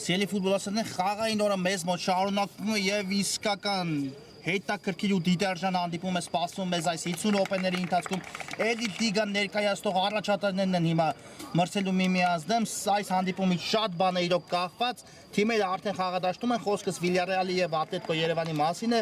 Սիրելի ֆուտբոլիստներ, խաղային օրը մեզ մոտ շարունակվում է եւ իսկական հետաքրքիր ու դիտարժան հանդիպում է սպասվում մեզ այս 50 րոպեների ընթացքում էլիտ լիգան ներկայացնող առաջատարներն են հիմա մրցելու միմյանց դեմ այս հանդիպումից շատ բան է իրոք կախված թիմերը արդեն խաղադաշտում են խոսքս Վիլյարեալի եւ Ատլետիկո Երևանի մասին է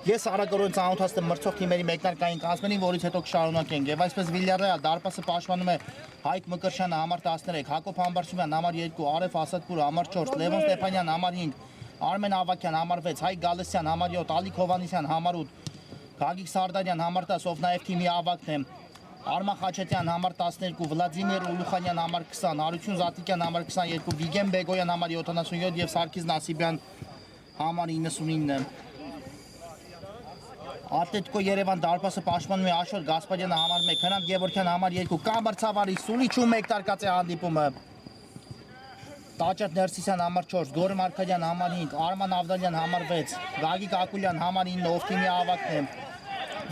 Ես արագորեն ծանոթացել եմ մրցող թիմերի մեկնարկային կազմերին, որից հետո կշարունակենք։ Եվ այսպես Վիլյարեալ դարպասը պաշտպանում է Հայկ Մկրտչյանը համար 13, Հակոբ Համբարձումյան համար 2, Արեֆ Ասադպուրը համար 4, Լևոն Ստեփանյան համար 5, Արմեն Ավակյան համար 6, Հայկ Գալստյան համար 7, Ալիկ Հովհաննիսյան համար 8, Գագիկ Սարդարյան համար 10, ով նաև թիմի ավագն է, Արման Խաչատյան համար 12, Վլադիմիր Ուլուխանյան համար 20, Հարություն Զատիկյան համար 22, Վիգեն Բեգոյան համար 77 եւ Սարգիս Նասիբյան համար 99 Ատլետիկո Երևան դարպասը պաշտպանում է Աշոտ Գասպարյանը համար 1, Հրանտ Գևորգյան համար 2, Կամբարձավարի Սուլիչում մեկնարկած է հանդիպումը։ Տաճատ Ներսիսյան համար 4, Գորը Մարկարյան համար 5, Արման Ավդալյան համար 6, Գագիկ Ակուլյան համար 9, ով թիմի ավագն է։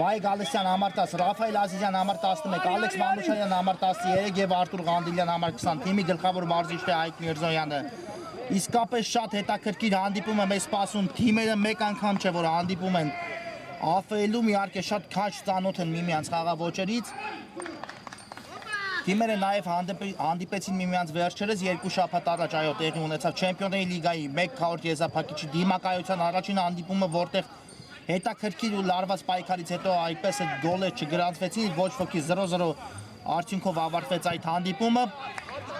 Վայ Գալստյան համար 10, Ռաֆայել Ազիզյան համար 11, Ալեքս Մանուշարյան համար 13 եւ Արտուր Ղանդիլյան համար 20, թիմի գլխավոր մարզիչն է Հայկ Միրզոյանը։ Իսկապես շատ հետաքրքիր հանդիպում է մեզ սպասում, թիմերը մեկ անգամ չէ որ հանդիպում են։ Աֆելում իհարկե շատ քաչ ծանոթ են միմյանց խաղաոճերից։ Թիմերը նաև հանդիպեցին միմյանց վերջերս 2 շաբաթ առաջ, այո, տեղի ունեցավ Չեմպիոնների լիգայի 1 քառորդ եզրափակիչի դիմակայության առաջին հանդիպումը, որտեղ հետաքրքիր ու լարված պայքարից հետո այդպես է գոլեր չգրանցվեցին, ոչ ոքի 0-0 արդյունքով ավարտվեց այդ հանդիպումը։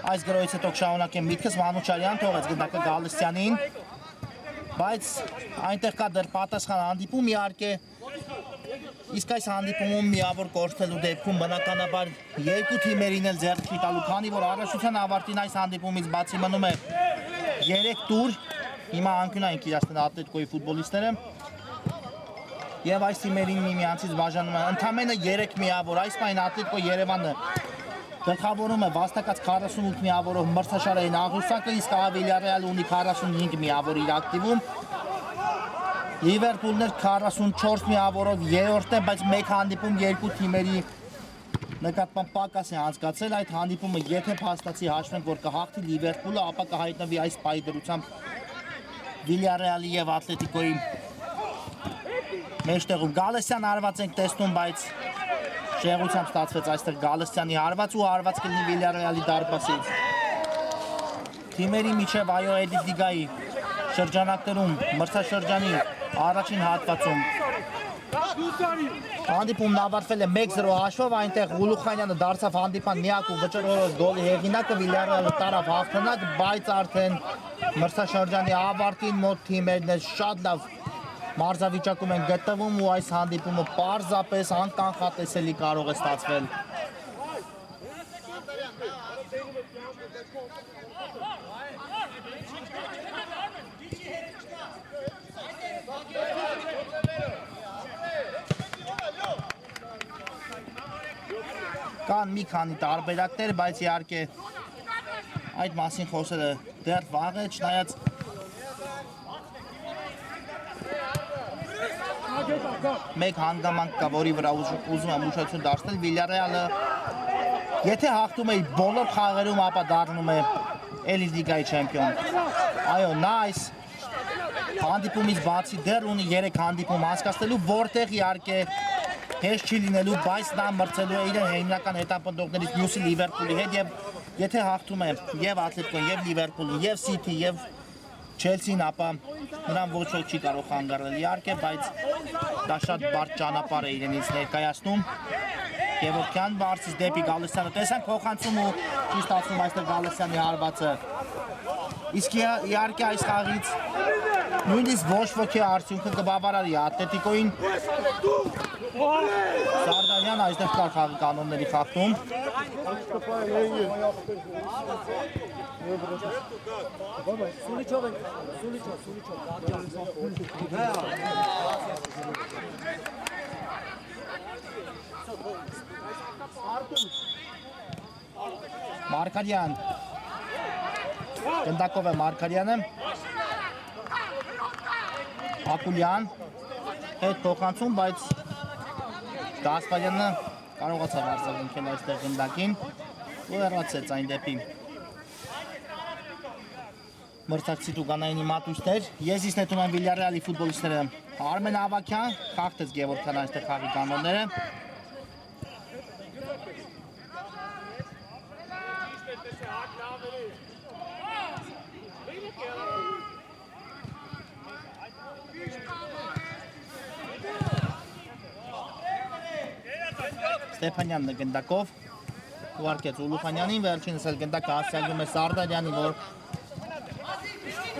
Այս գրոյից հետո կշարունակեմ միտքս Մանուչարյան թողեց գնդակը Գալստյանին, բայց այնտեղ կա դեռ պատասխան հանդիպում իհարկե, իսկ այս հանդիպումում միավոր կորցնելու դեպքում բնականաբար երկու թիմերին էլ ձեռքի տալու, քանի որ առաջնության ավարտին այս հանդիպումից բացի մնում է 3 տուր, հիմա անկյունային իրացնել Ատլետիկոյի ֆուտբոլիստները եւ այս թիմերին միմյանցից բաժանում է ընդամենը 3 միավոր, այս պայն Ատլետիկո Երևանը գլխավորում է վաստակած 48 միավորով մրցաշարային աղյուսակը, իսկ Վիլյարեալը ունի 45 միավոր իր ակտիվում։ Լիվերպուլն էր 44 միավորով երրորդն է, բայց մեկ հանդիպում երկու թիմերի նկատմամբ պակաս է անցկացել, այդ հանդիպումը եթե փաստացի հաշվենք, որ կհաղթի Լիվերպուլը, ապա կհայտնվի այս պայի դրությամբ Վիլյարեալի եւ Ատլետիկոյի մեջտեղում։ Գալստյան հարված ենք տեսնում, բայց շեղությամբ ստացվեց այստեղ Գալստյանի հարված ու հարված կլինի Վիլյարեալի դարպասից։ Թիմերի միջև այո էլիտ լիգայի շրջանակներում մրցաշրջանի առաջին հատվածում հանդիպումն ավարտվել է 1-0 հաշվով, այնտեղ Ուլուխանյանը դարձավ հանդիպան միակ ու վճռորոշ գոլի հեղինակը, Վիլյարեալը տարավ հաղթանակ, բայց արդեն մրցաշրջանի ավարտին մոտ թիմերն շատ լավ մարզավիճակում են գտնվում ու այս հանդիպումը պարզապես անկանխատեսելի կարող է ստացվել։ Կան մի քանի տարբերակներ, բայց իհարկե այդ մասին խոսելը դեռ վաղ է, չնայած մեկ հանգամանք կա, որի վրա ուզում եմ ուշադրություն դարձնել, Վիլյարեալը եթե հաղթում է բոլոր խաղերում, ապա դառնում է էլիտ լիգայի չեմպիոն։ Այո, նա այս հանդիպումից բացի դեռ ունի 3 հանդիպում անցկացնելու, որտեղ իհարկե հեշտ չի լինելու, բայց նա մրցելու է իր հիմնական հետապնդողներից մյուսի Լիվերպուլի հետ եւ եթե հաղթում է եւ Ատլետիկոն, եւ Լիվերպուլը, եւ Սիթի, եւ Չելսին, ապա նրան ոչ ոք չի կարող խանգարել իհարկե, բայց դա շատ բարդ ճանապարհ է իրենից ներկայացնում։ Գևորգյան բարձից դեպի Գալստյանը, տեսանք փոխանցում ու չի ստացվում այստեղ Գալստյանի հարվածը։ Իսկ իհարկե այս խաղից նույնիսկ ոչ ոքի արդյունքը կբավարարի Ատլետիկոյին։ Սարդարյան այստեղ կար խաղի կանոնների խախտում։ Մարկարյան գնդակով է Մարկարյանը, Ակուլյան հետ փոխանցում, բայց Գասպարյանը կարողացավ արձագանքել այստեղ գնդակին ու հեռացեց այն դեպի մրցակցի տուգանայինի մատույցներ։ Ես իսկ նետում եմ Վիլյարեալի ֆուտբոլիստները Արմեն Ավակյան, խախտեց Գևորգյան այստեղ խաղի կանոնները։ Ստեփանյանն է գնդակով ուղարկեց Ուլուխանյանին, վերջինս էլ գնդակը հասցեալում է Սարդարյանին, որ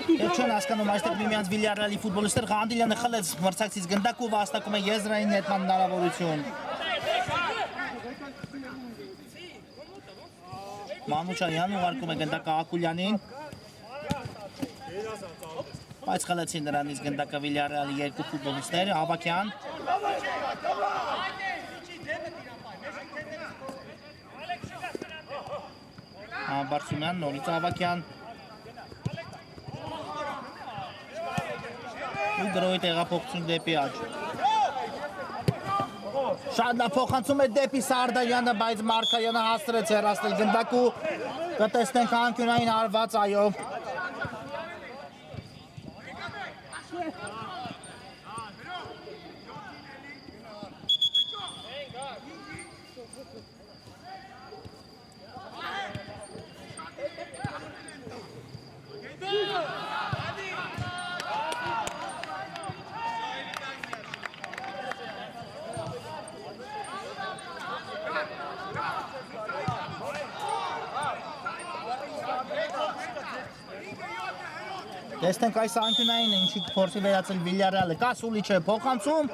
Եվ չեն հասկանում այստեղ միմյանց Վիլյարեալի ֆուտբոլիստներ Ղանդիլյանը խլեց մրցակցից գնդակը ու վաստակում է եզրային նետման հնարավորություն։ Մանուչարյանն ուղարկում է գնդակը Ակուլյանին, բայց խլեցին նրանից գնդակը Վիլյարեալի երկու ֆուտբոլիստներ, Ավակյան Բարսումյան, նորից Ավակյան ու գրոյի տեղափոխություն դեպի աջ։ Շատ լավ փոխանցում է դեպի Սարդարյանը, բայց Մարկարյանը հաստրեց հեռացնել գնդակը ու կտեսնենք անկյունային հարված, այո։ Տեսնենք այս անկյունային ինչի կփորձի վերացել Վիլյարեալը, կա Սուլիչը փոխանցում,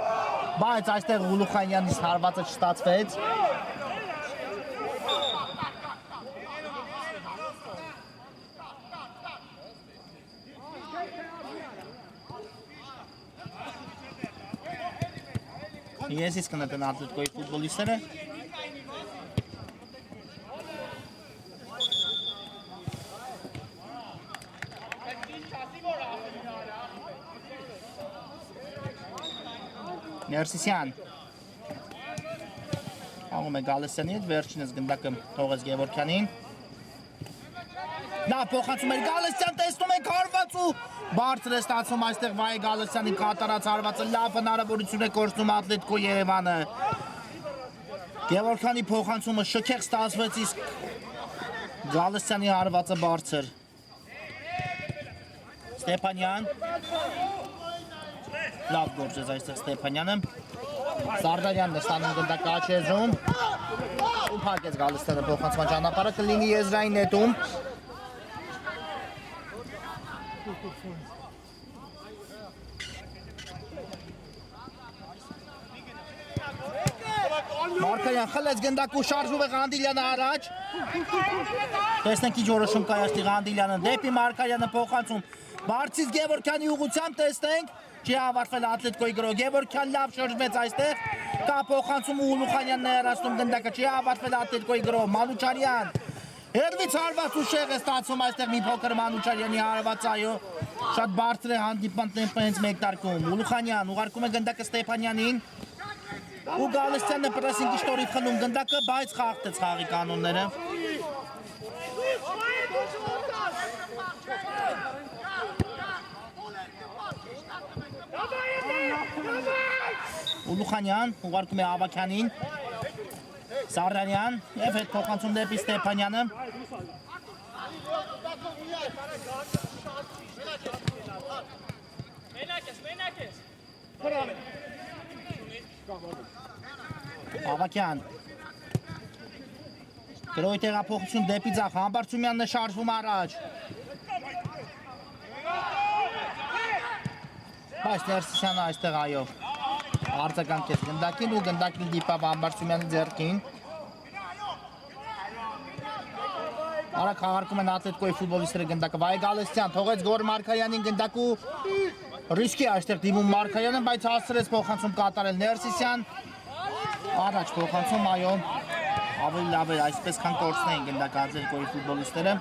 բայց այստեղ Ուլուխանյանից հարվածը չստացվեց։ Ես իսկ կնետեն Ատլետիկոյի ֆուտբոլիստները։ Ներսիսյան Աղում է Գալստյանի հետ, վերջինս գնդակը թողեց Գևորգյանին։ Նա փոխանցում էր Գալստյան, տեսնում ենք հարված ու բարձր է ստացում այստեղ Վայե Գալստյանի կատարած հարվածը, լավ հնարավորություն է կորցնում Ատլետիկո Երևանը։ Գևորգյանի փոխանցումը շքեղ ստացվեց, իսկ Գալստյանի հարվածը բարձր։ Ստեփանյան Լավ գործեց այստեղ Ստեփանյանը, Սարդարյանն է ստանում գնդակը աջ եզրում ու փակեց Գալստյանը փոխանցման ճանապարհը, կլինի եզրային նետում։ Մարկարյան խլեց գնդակը ու շարժում է Ղանդիլյանը առաջ։ Տեսնենք ինչ որոշում կայացնի Ղանդիլյանը, դեպի Մարկարյանը փոխանցում, բարձից Գևորգյանի ուղղությամբ տեսնենք, չի ավարտվել Ատլետիկոյի գրոհ, Գևորգյան լավ շրջվեց այստեղ, կա փոխանցում ու Ուլուխանյանն է հեռացնում գնդակը, չի ավարտվել Ատլետիկոյի գրոհ, Մանուչարյան հերվից հարված ու շեղ է ստացում այստեղ մի փոքր Մանուչարյանի հարված, այո, շատ բարձր է հանդիպման տեմպը հենց մեկնարկում, Ուլուխանյան ուղարկում է գնդակը Ստեփանյանին ու Գալստյանը պրեսինգի շտորի խլում գնդակը, բայց խախտեց խաղի կանոնները։ Ուլուխանյան ուղարկում է Ավակյանին, Սարդարյան և հետ փոխանցում դեպի Ստեփանյանը։ Ավակյան գրոյի տեղափոխություն դեպի ձախ, Համբարձումյանն է շարժվում առաջ։ Բայց Ներսիսյանը այստեղ այո արձագանքեց գնդակին ու գնդակին դիպավ Համբարձումյանի ձեռքին։ Արագ խաղարկում են Ատլետիկոյի ֆուտբոլիստները գնդակը, Վայե Գալստյան թողեց Գոր Մարկարյանին գնդակը ու ռիսկի այստեղ դիմում Մարկարյանը, բայց հասցրեց փոխանցում կատարել Ներսիսյան։ Առաջ փոխանցում, այո, ավելի լավ էր այսպես քան կորցնեին գնդակը Ատլետիկոյի ֆուտբոլիստները։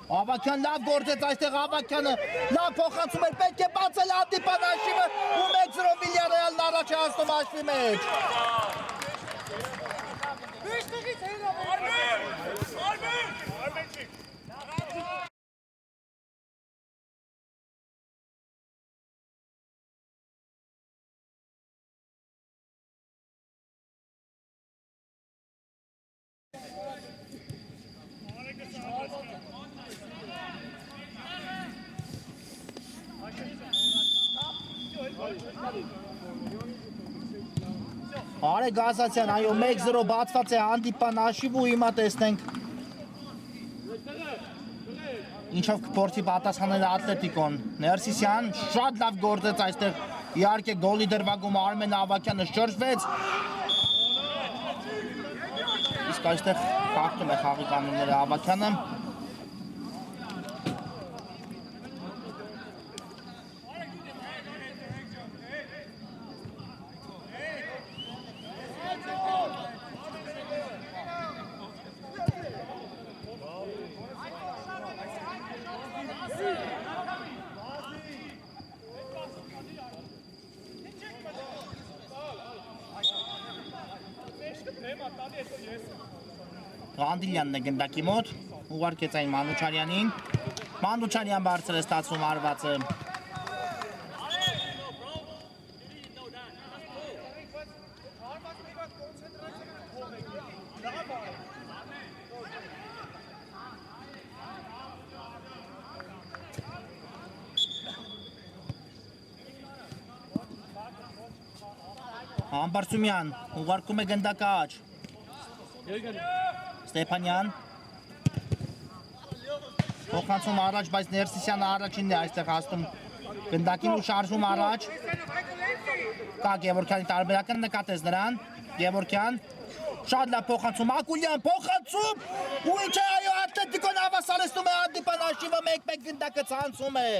Ավակյան լավ գործեց այստեղ Ավակյանը, լավ փոխանցում էր, պետք է բացել հանդիպան հաշիվը ու 1-0 Վիլյարեալն առաջ է հասնում հաշվի մեջ։ Արեգ Ազատյան, այո 1-0 բացված է հանդիպան հաշիվ ու հիմա տեսնենք ինչով կփորձի պատասխանել Ատլետիկոն։ Ներսիսյան շատ լավ գործեց այստեղ, իհարկե գոլի դրվագում Արմեն Ավագյանը շրջվեց։ Իսկ այստեղ խախտում է խաղի կանոնները Ավագյանը։ Ղանդիլյանն է գնդակի մոտ, ուղարկեց այն Մանուչարյանին, Մանուչարյան բարձր է ստացվում արվածը։ Ամբարձումյան, ուղարկում է գնդակը աջ։ Ստեփանյան փոխանցում առաջ, բայց Ներսիսյանը առաջինն է այստեղ հասնում գնդակին ու շարժում առաջ։ Կա Գևորգյանի տարբերակը, նկատեց նրան։ Գևորգյան շատ լավ փոխանցում, Ակուլյան փոխանցում ու ինչ է այո Ատլետիկոն հավասարեցնում է հանդիպան հաշիվը 1-1 գնդակը ցանցում է։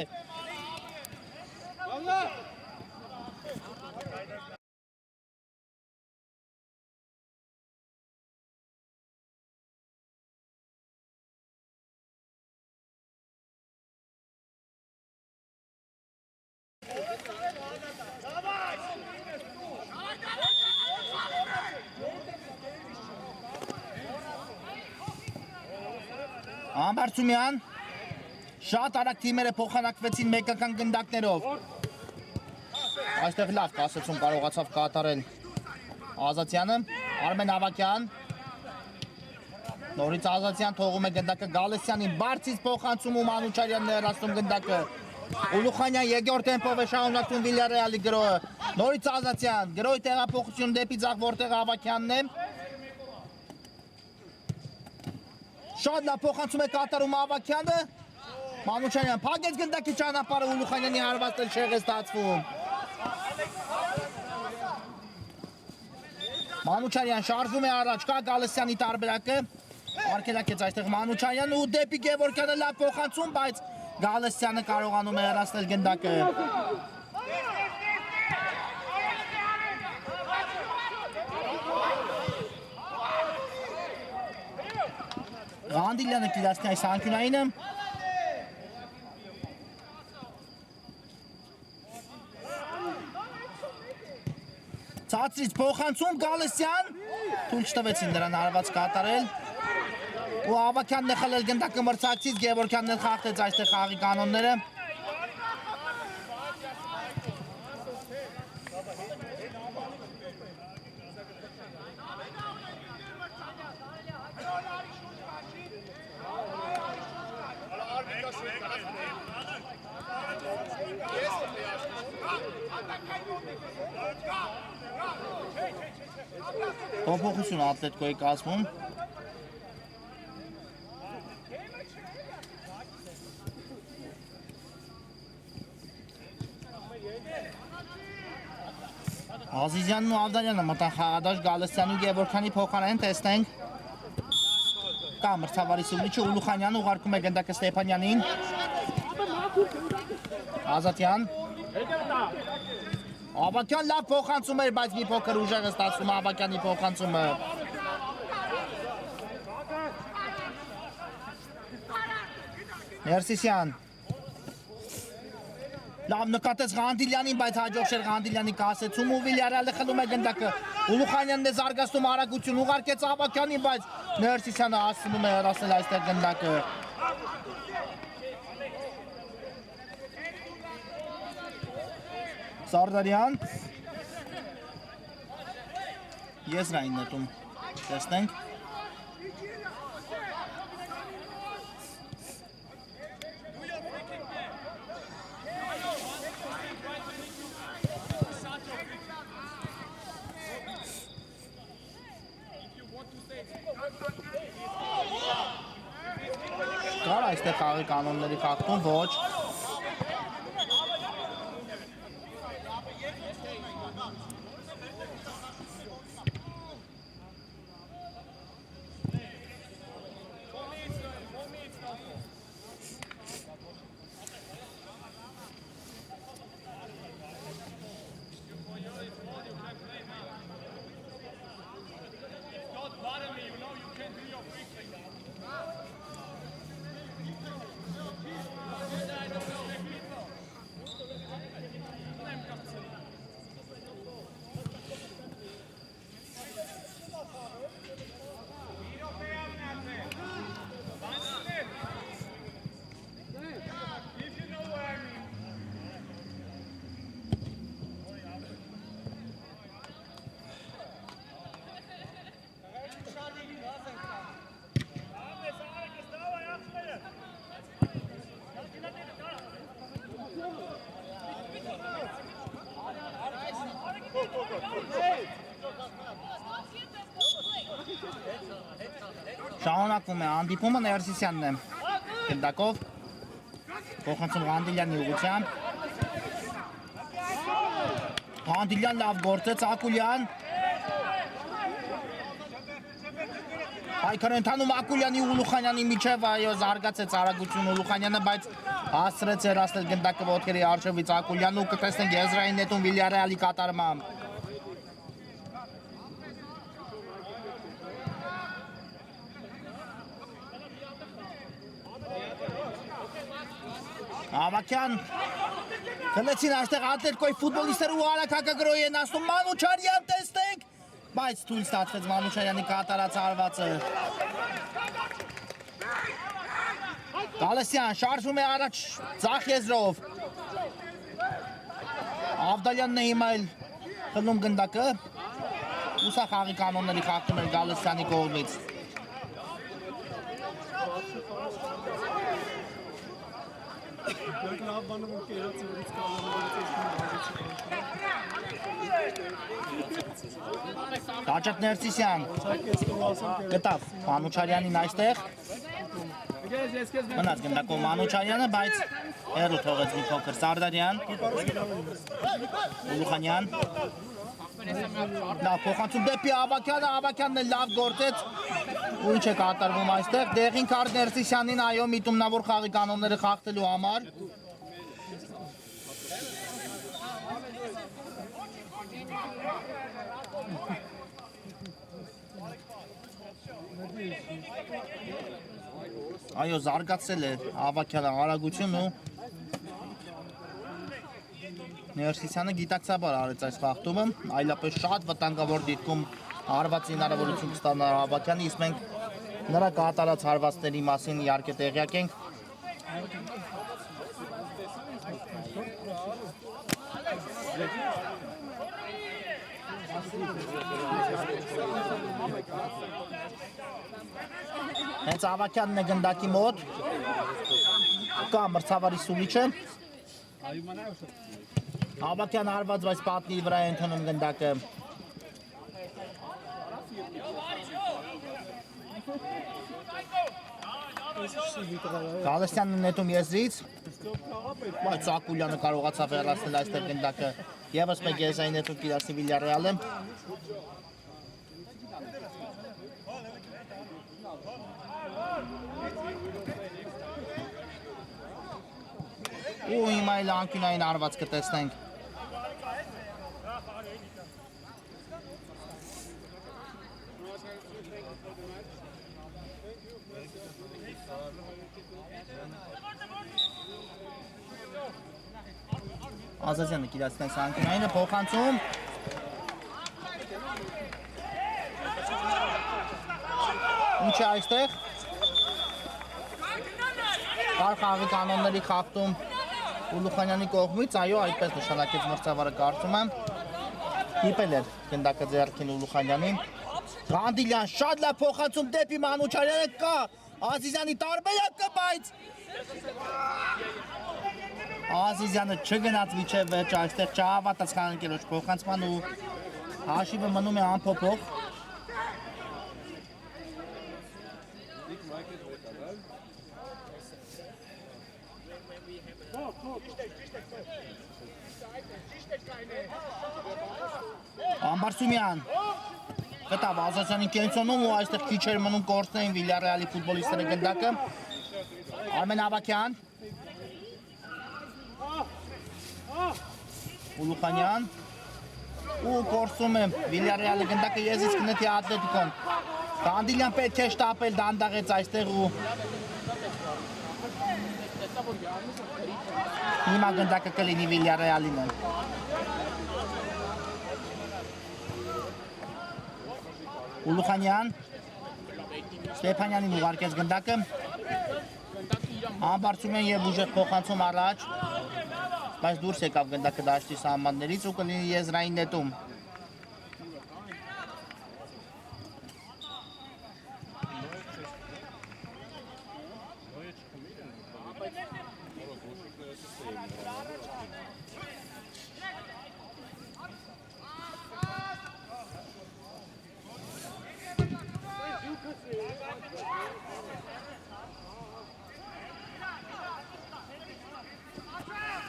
Ամբարձումյան շատ արագ թիմերը փոխանակվեցին մեկական գնդակներով։ Այստեղ լավ կասեցում կարողացավ կատարել Ազատյանը, Արմեն Ավագյան։ Նորից Ազատյան թողում է գնդակը Գալստյանին, բարձից փոխանցում ու Մանուչարյանն է հեռացնում գնդակը։ Ուլուխանյան երկրորդ տեմպով է շարունակվում Վիլյարեալի գրոհը։ Նորից Ազատյան, գրոհի տեղափոխություն դեպի ձախ, որտեղ Ավագյանն է։ Շատ լավ փոխանցում է կատարում Ավագյանը։ Մանուչարյան փակեց գնդակի ճանապարհը, Ուլուխանյանի հարվածել շեղ է ստացվում։ Մանուչարյան շարժում է առաջ, կա Գալստյանի տարբերակը։ Արգելակեց այստեղ Մանուչարյանը ու դեպի Գևորգյանը լավ փոխանցում, բայց Գալստյանը կարողանում է հեռացնել գնդակը։ Ղանդիլյանը կիրացնի այս անկյունայինը։ Ցածրից փոխանցում Գալստյան, թույլ չտվեցին նրան հարված կատարել։ Ու Ավագյանն է խլել գնդակը մրցակցից, Գևորգյանն էլ խախտեց այստեղ խաղի կանոնները։ Փոփոխություն Ատլետիկոյի կազմում։ Ազիզյանն ու Ավդանյանը մտան խաղադաշտ, Գալստյանի ու Գևորգյանի փոխարեն տեսնենք։ Կա մրցավարի սուլիչը, Ուլուխանյանը ուղարկում է գնդակը Ստեփանյանին։ Ազատյան։ Ավագյան լավ փոխանցում էր, բայց մի փոքր ուժեղ է ստացվում Ավագյանի փոխանցումը։ Ներսիսյան։ Լավ նկատեց Ղանդիլյանին, բայց հաջող չէր Ղանդիլյանի կասեցում ու Վիլյարեալը խլում է գնդակը։ Ուլուխանյանն է զարգացնում արագություն, ուղարկեց Ավագյանին, բայց Ներսիսյանը հասցնում է հեռացնել այստեղ գնդակը։ Սարդարյան։ Եզրային նետում, տեսնենք։ այստեղ խաղի կանոնների խախտում, ոչ։ Շահոնակվում է հանդիպումը Ներսիսյանն է գնդակով փոխանցում Ղանդիլյանի ուղղությամբ Ղանդիլյան լավ գործեց Ակուլյան Այքան ընթանում Ակուլյանի ու Ուլուխանյանի միջև այո զարգացեց արագություն Ուլուխանյանը բայց հասցրեց հեռացնել գնդակը ոտքերի առջևից Ակուլյանն ու կտեսնենք Եզրային նետում Վիլյարեալի կատարմամբ Ավակյան Խլեցին այստեղ ատլետկոյի ֆուտբոլիստերը ու արագակագրոյի են ասում Մանուչարյան տեսնենք բայց թույլ ստացվեց Մանուչարյանի կատարած արվածը Գալեսյան շարժում է առաջ ձախ եզրով Ավդալյանն է հիմա էլ խլում գնդակը ուսա խաղի կանոնների խախտում էր Գալեսյանի կողմից Դաջատ Ներսիսյան գտավ Մանուչարյանին այստեղ մնաց գնդակով Մանուչարյանը, բայց հեռու թողեց մի փոքր Սարդարյան Ուլուխանյան լավ փոխանցում դեպի Ավակյանը, Ավակյանն էլ լավ գործեց ու ինչ է կատարվում այստեղ դեղին քարտ Ներսիսյանին այո միտումնավոր խաղի կանոնները խախտելու համար Այո զարգացել է Ավակյանը արագություն ու Ներսիսյանը գիտակցաբար արեց այս խախտումը, այլապես շատ վտանգավոր դիտքում հարվածի հնարավորություն կստանա Ավակյանը, իսկ մենք նրա կատարած հարվածների մասին իհարկե տեղյակ ենք։ Հենց Ավակյանն է գնդակի մոտ, կա մրցավարի սուլիչը, Ավակյան հարված, բայց պատնի վրա է ընդունում գնդակը։ Գալստյանն նետում եզրից, բայց Ակուլյանը կարողացավ հեռացնել այստեղ գնդակը, ևս մեկ եզրային նետում կիրացնի Վիլյարեալը։ Ու հիմա էլ անկյունային արված կտեսնենք։ Ազազյանը կիրացնենք անկյունայինը, փոխանցում։ Ինչ է այստեղ։ Կար խաղի կանոնների խախտում Ուլուխանյանի կողմից, այո, այդպես նշանակեց մրցավարը կարծում եմ։ Հիպել էր գնդակը ձեռքին Ուլուխանյանին։ Ղանդիլյան շատ լավ փոխանցում դեպի Մանուչարյանը կա Ազիզյանի տարբերակը, բայց Ազիզյանը չգնաց միջև վերջ, այստեղ չհավատաց խաղանկերոջ փոխանցման ու հաշիվը մնում է անփոփոխ։ Ամբարսումյան կտավ Ազատյանին կենցոնում ու այստեղ քիչ էր մնում կորցնեին Վիլյարեալի ֆուտբոլիստները գնդակը Արմեն Ավակյան Ուլուխանյան ու կորցում է Վիլյարեալի գնդակը եզից կնետի Ատլետիկոն Կանդիլյան պետք է շտապել դանդաղեց այստեղ ու հիմա գնդակը կլինի Վիլյարեալին Ուլուխանյան Ստեփանյանին ուղարկեց գնդակը Ամբարձումյան և ուժեղ փոխանցում առաջ բայց դուրս եկավ գնդակը դաշտի սահմաններից ու կլինի եզրային նետում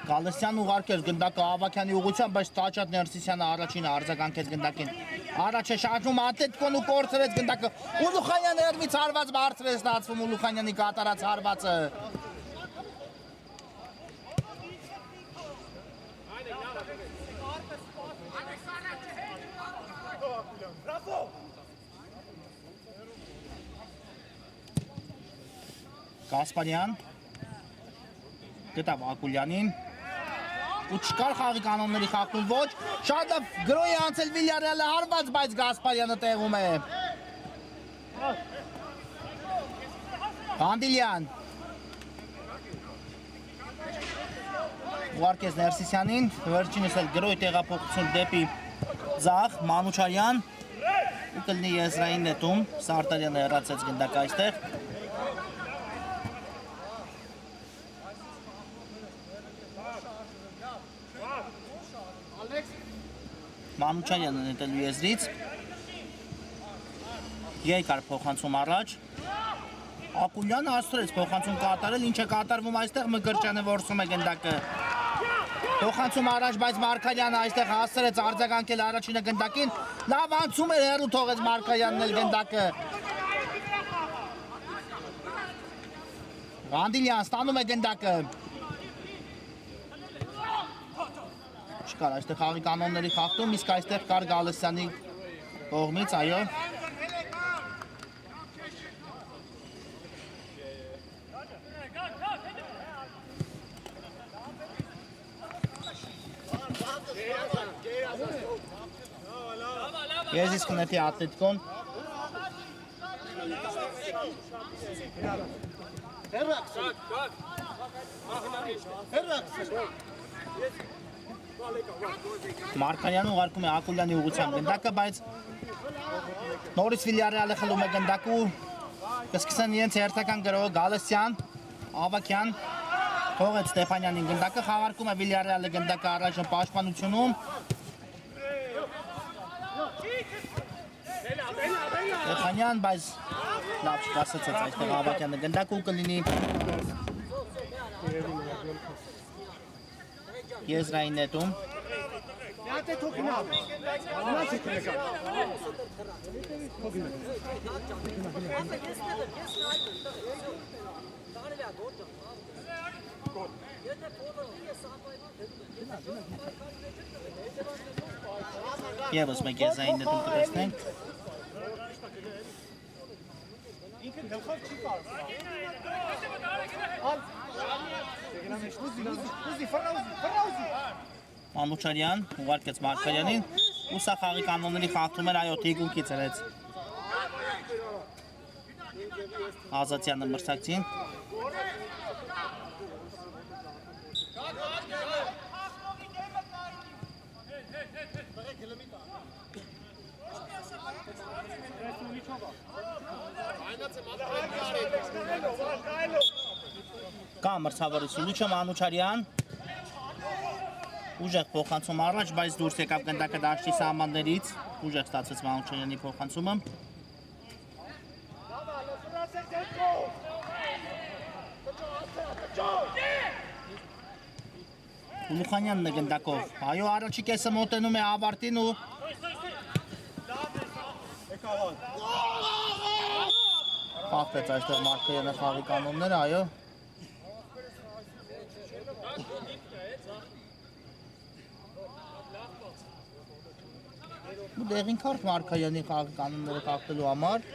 Գալստյան ուղարկեց գնդակը Ավակյանի ուղղությամբ, բայց Տաճատ Ներսիսյանը առաջինը արձագանքեց գնդակին։ Առաջ է շարժում Ատլետիկոն ու կորցրեց գնդակը։ Ուլուխանյանը երևից հարված բարձր է ստացվում Ուլուխանյանի կատարած հարվածը։ Կասպարյան գտավ Ակուլյանին ու չկար խաղի կանոնների խախտում ոչ շատ լավ գրոյի անցել Վիլյարեալը հարված բայց Գասպարյանը տեղում է Կանդիլյան ուղարկեց Ներսիսյանին վերջինս էլ գրոյի տեղափոխություն դեպի ձախ Մանուչարյան ու կլինի եզրային նետում Սարտարյանը հեռացեց գնդակը այստեղ Մանուչարյանը նետելու եզրից երկար փոխանցում առաջ Ակուլյանը հասցրեց փոխանցում կատարել ինչ է կատարվում այստեղ Մկրտչյանը որսում է գնդակը փոխանցում առաջ բայց Մարկարյանը այստեղ հասցրեց արձագանքել առաջինը գնդակին լավ անցում էր հեռու թողեց Մարկարյանն էլ գնդակը Ղանդիլյան ստանում է գնդակը Չկար այստեղ խաղի կանոնների խախտում, իսկ այստեղ կար Գալստյանի կողմից, այո։ Եզիս կնետի Ատլետիկոն։ Մարկարյանը ուղարկում է Ակուլյանի ուղղությամբ գնդակը, բայց նորից Վիլյարեալը խլում է գնդակը ու կսկսեն իրենց հերթական գրողը Գալստյան, Ավակյան, թողեց Ստեփանյանին գնդակը, խաղարկում է Վիլյարեալը գնդակը առաջին պաշտպանությունում Ստեփանյան, բայց լավ չկասեցեց այստեղ Ավակյանը գնդակը ու կլինի եզրային նետում Եվս մեկ եզրային նետում կտեսնենք Ինքն գլխով չի կարող Մանուչարյան ուղարկեց Մարկարյանին ու սա խաղի կանոնների խախտում էր այո թիկունքից երեց Ազատյանը մրցակցին Կա մրցավորի Սուլիչը Մանուչարյան ուժեղ փոխանցում առաջ, բայց դուրս եկավ գնդակը դաշտի սահմաններից ուժեղ ստացեց Մանուչարյանի փոխանցումը Ուլուխանյանն է գնդակով, այո առաջի կեսը մոտենում է ավարտին ու Պաղտեց այստեղ Մարկոյանը խաղի կանոնները, այո ու դեղին քարտ Մարկոյանի խաղի կանոնները խախտելու համար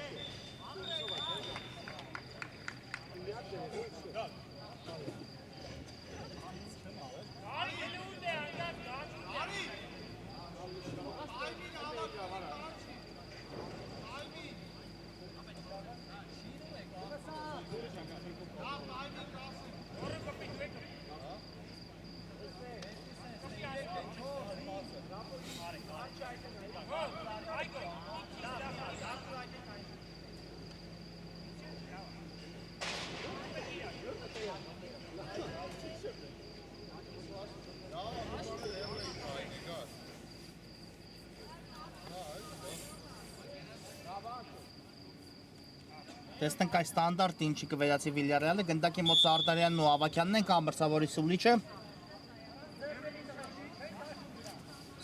Տեսնենք այս ստանդարտ ինչի կվերացի Վիլյարեալը, գնդակի մոտ Սարդարյանն ու Ավակյանն են կամ մրցավորի Սուլիչը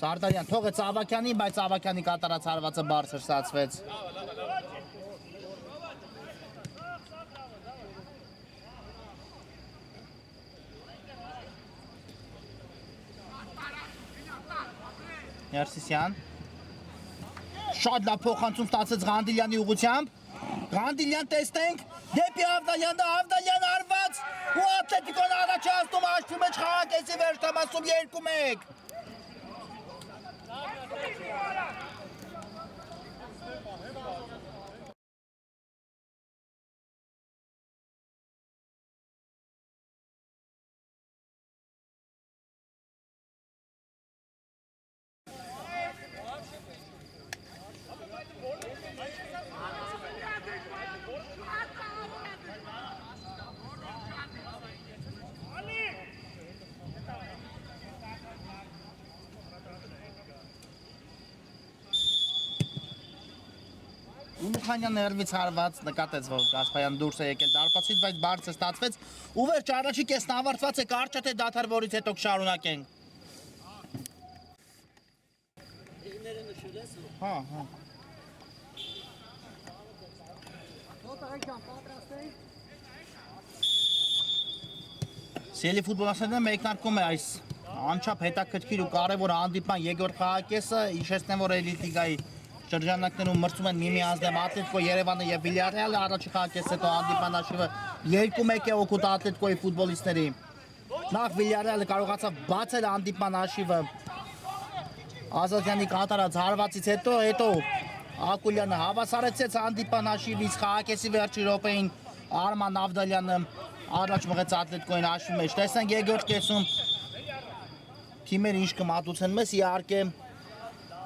Սարդարյան թողեց Ավակյանին, բայց Ավակյանի կատարած հարվածը բարձր ստացվեց Ներսիսյան Շատ լավ փոխանցում ստացեց Ղանդիլյանի ուղղությամբ Ղանդիլյան տեսնենք, դեպի Ավդալյանը, Ավդալյան արված ու Ատլետիկոն առաջացնում հաշվի մեջ խաղակեսի վերջնամասում 2-1 Ուլուխանյան ներվից հարված նկատեց, որ Կասպայան դուրս է եկել դարպասից, բայց բարձր ստացվեց ու վերջ առաջի կեսն ավարտված է կարճ թե դադար, որից հետո կշարունակենք։ Հա։ Սելի ֆուտբոլասերները մեկնարկում է այս անչափ հետաքրքիր ու կարևոր հանդիպման երկրորդ խաղակեսը, հիշեցնեմ, որ էլիտ լիգայի շրջանակներում մրցում են միմյանց դեմ Ատլետիկո Երևանը եւ Վիլյարեալը առաջի խաղակեսից հետո հանդիպման հաշիվը 2-1 է օգուտ Ատլետիկոյի ֆուտբոլիստների։ Նախ Վիլյարեալը կարողացավ բացել հանդիպման հաշիվը Ազատյանի կատարած հարվածից հետո Ակուլյանը հավասարեցեց հանդիպման հաշիվից խաղակեսի վերջի րոպեին Արման Ավդալյանը առաջ մղեց Ատլետիկոյին հաշվի մեջ։ Տեսնենք երկրորդ կեսում թիմերը ինչ կմատուցեն մեզ, իհարկե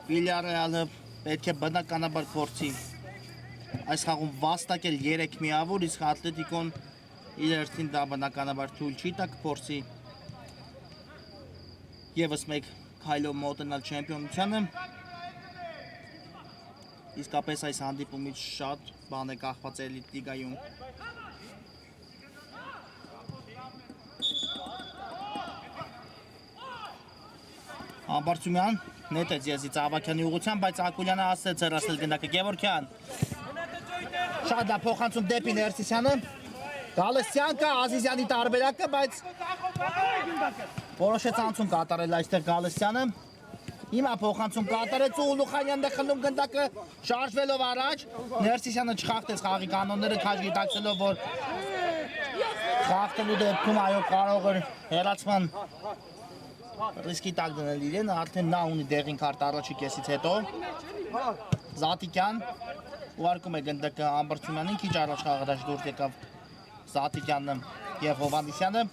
Վիլյարեալը պետք է բնականաբար փորձի այս խաղում վաստակել 3 միավոր, իսկ Ատլետիկոն իր հերթին դա բնականաբար թույլ չի տա կփորձի եւս մեկ քայլով մոտենալ չեմպիոնությանը։ Իսկապես այս հանդիպումից շատ բան է կախված էլիտ լիգայում։ Ամբարձումյան նետեց եզից Ավակյանի ուղղությամբ, բայց Ակուլյանը ասեց հեռացնել գնդակը Գևորգյան։ Շատ դա փոխանցում դեպի Ներսիսյանը։ Գալստյան կա Ազիզյանի տարբերակը, բայց որոշեց անցում կատարել այստեղ Գալստյանը։ Հիմա փոխանցում կատարեց ու Ուլուխանյանն է խլում գնդակը շարժվելով առաջ։ Ներսիսյանը չխախտեց խաղի կանոնները, քաջ գիտակցելով, որ խախտելու դեպքում այո կարող էր հեռացման ռիսկի տակ դնել իրեն, արդեն նա ունի դեղին քարտ առաջի կեսից հետո։ Զատիկյան ուղարկում է գնդակը Ամբարձումյանին, քիչ առաջ խաղադաշ դուրս եկավ Զատիկյանը եւ Հովհաննիսյանը։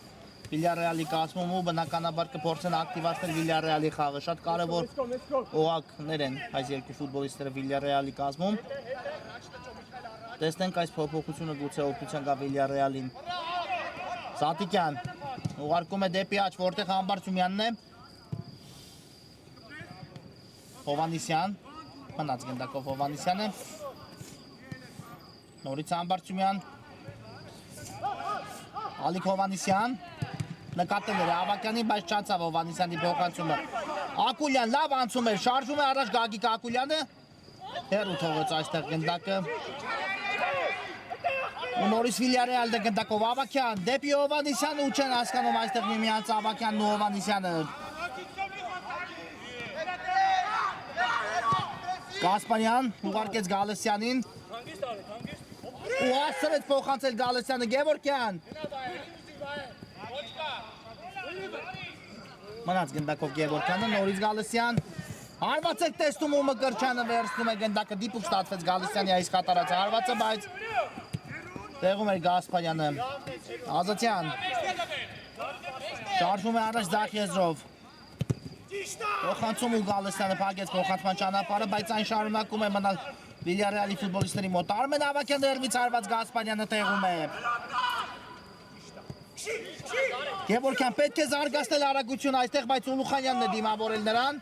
Վիլյարեալի կազմում ու բնականաբար կփորձեն ակտիվացնել Վիլյարեալի խաղը։ Շատ կարևոր օղակներ են այս երկու ֆուտբոլիստները Վիլյարեալի կազմում։ Տեսնենք այս փոփոխությունը գուցե օգնության գա Վիլյարեալին։ Զատիկյան ուղարկում է դեպի աջ, որտեղ Ամբարձումյանն է։ Հովհաննիսյան, մնաց գնդակով Հովհաննիսյանը։ Նորից Ամբարձումյան։ Ալիկ Հովհաննիսյան, նկատել էր Ավակյանին, բայց չանցավ Հովհաննիսյանի փոխանցումը։ Ակուլյան լավ անցում էր, շարժում է առաջ Գագիկ Ակուլյանը։ Հերու թողեց այստեղ գնդակը։ Ու նորից Վիլյարեալը գնդակով Ավակյան, դեպի Հովհաննիսյանը ու չեն հասկանում այստեղ միմյանց Ավակյանն ու Հովհաննիսյանը։ Գասպարյան ուղարկեց Գալստյանին։ Ու հասցրեց փոխանցել Գալստյանը Գևորգյան։ Մնաց գնդակով Գևորգյանը, նորից Գալստյան։ Հարված եք տեսնում ու Մկրտչյանը վերցնում է գնդակը, դիպուկ ստացվեց Գալստյանի այս կատարած հարվածը, բայց տեղում էր Գասպարյանը։ Ազատյան շարժում է առաջ Զախիեզրով։ Փոխանցում ու Գալստյանը փակեց փոխանցման ճանապարհը, բայց այն շարունակում է մնալ Վիլյարեալի ֆուտբոլիստների մոտ։ Արմեն Ավակյան դերվից հարված Գասպարյանը տեղում է։ Գևորգյան պետք է զարգացնել արագություն այստեղ, բայց Ուլուխանյանն է դիմավորել նրան։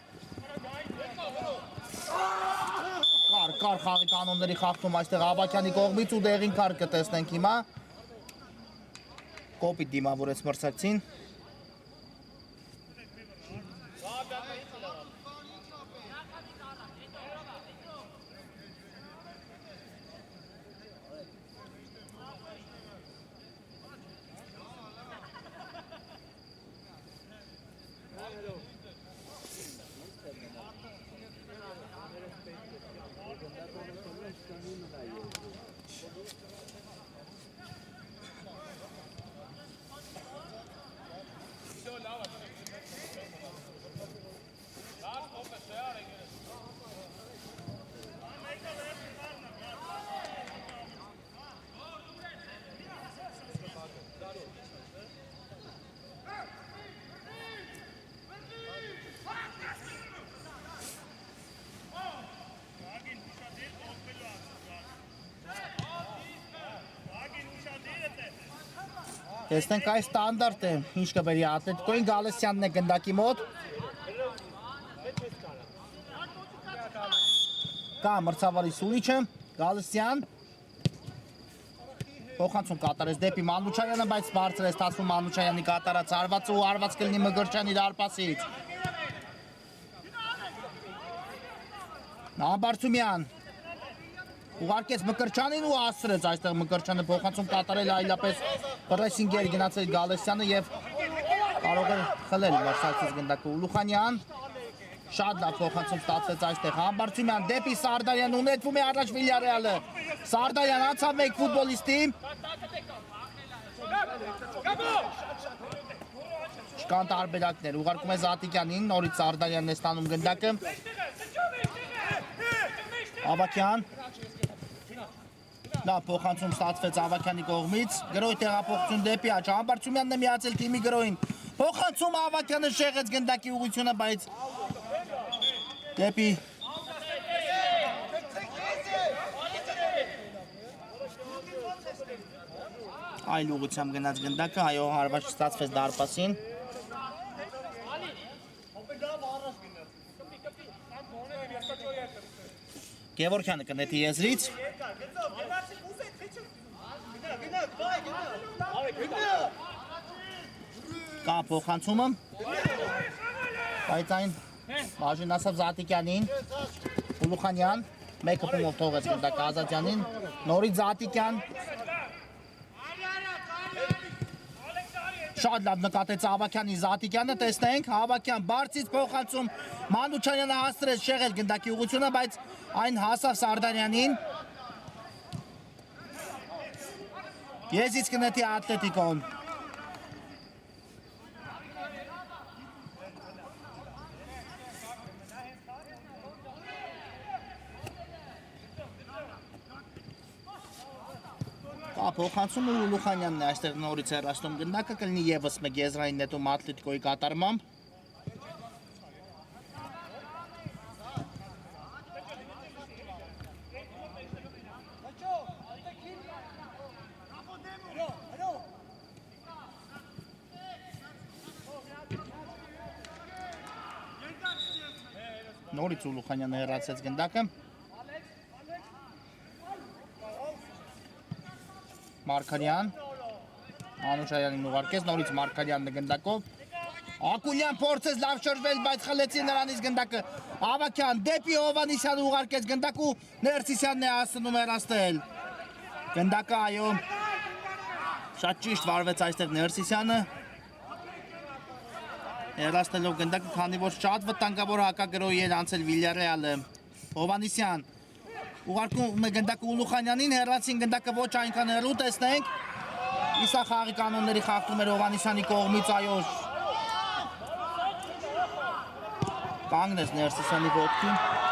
Կար խաղի կանոնների խախտում այստեղ Ավակյանի կողմից ու դեղին կար կտեսնենք հիմա։ Կոպիտ դիմավորեց մրցակցին։ Տեսնենք այս ստանդարտ է, ինչ կբերի Ատլետիկոին, Գալստյանն է գնդակի մոտ։ Կա մրցավարի Սուրիչը, Գալստյան։ Փոխանցում կատարեց դեպի Մանուչայանը, բայց բարձր է ստացվում Մանուչայանի կատարած հարվածը ու հարված կլինի Մկրտչյանի դարպասից։ Նամբարձումյան ուղարկեց Մկրտչյանին ու հասցրեց այստեղ Մկրտչյանը փոխանցում կատարել այլապես պրեսինգեր գնացել Գալստյանը եւ կարող է խլել մրցակցից գնդակը Ուլուխանյան։ Շատ լավ փոխանցում ստացվեց այստեղ Համբարձումյան դեպի Սարդարյան ունեցվում է առաջ Վիլյարեալը։ Սարդարյան անցավ մեկ ֆուտբոլիստի։ Չկան տարբերակներ, ուղարկում է Զատիկյանին, նորից Սարդարյանն է ստանում գնդակը։ Ավակյան լավ փոխանցում ստացվեց Ավակյանի կողմից, գրոյ տեղափոխություն դեպի աջ, Համբարձումյանն է միացել թիմի գրոյին, փոխանցում Ավակյանը շեղեց գնդակի ուղղությունը, բայց դեպի այլ ուղղությամբ գնաց գնդակը, այո հարված չստացվեց դարպասին։ Գևորգյանը կնետի եզրից։ Կա փոխանցումը, բայց այն բաժին ասավ Զատիկյանին, Ուլուխանյան, մեկը փումով թողեց գնդակը Ազատյանին, նորից Զատիկյան, շատ լավ նկատեց Ավակյանի Զատիկյանը, տեսնենք, Ավակյան բարձից փոխանցում, Մանուչյանը հասցրեց շեղել գնդակի ուղղությունը, բայց այն հասավ Սարդարյանին։ Եզից կնետի Ատլետիկոն։ Փոխանցում ու Ուլուխանյանն է այստեղ նորից հեռացնում գնդակը, կլինի ևս մեկ եզրային նետում Ատլետիկոյի կատարմամբ։ Նորից Ուլուխանյանը հեռացեց գնդակը։ Մարկարյան, Անուշարյանին ուղարկեց, նորից Մարկարյանն գնդակով։ Ակուլյան փորձեց լավ շրջվել, բայց խլեցի նրանից գնդակը։ Ավակյան դեպի Հովանեսյանը ուղարկեց գնդակ ու Ներսիսյանն է հասնում հեռացնել։ Գնդակը այո։ Շատ ճիշտ վարվեց այստեղ Ներսիսյանը։ Հեռացնելով գնդակը, քանի որ շատ վտանգավոր հակագրոհի էր անցել Վիլյարեալը։ Հովանեսյան ուղարկում է գնդակը Ուլուխանյանին, հեռացին գնդակը ոչ այնքան հեռու, տեսնենք։ Իսա խաղի կանոնների խախտում էր Հովանեսյանի կողմից, այո։ Կանգնեց Ներսիսյանի ոտքին։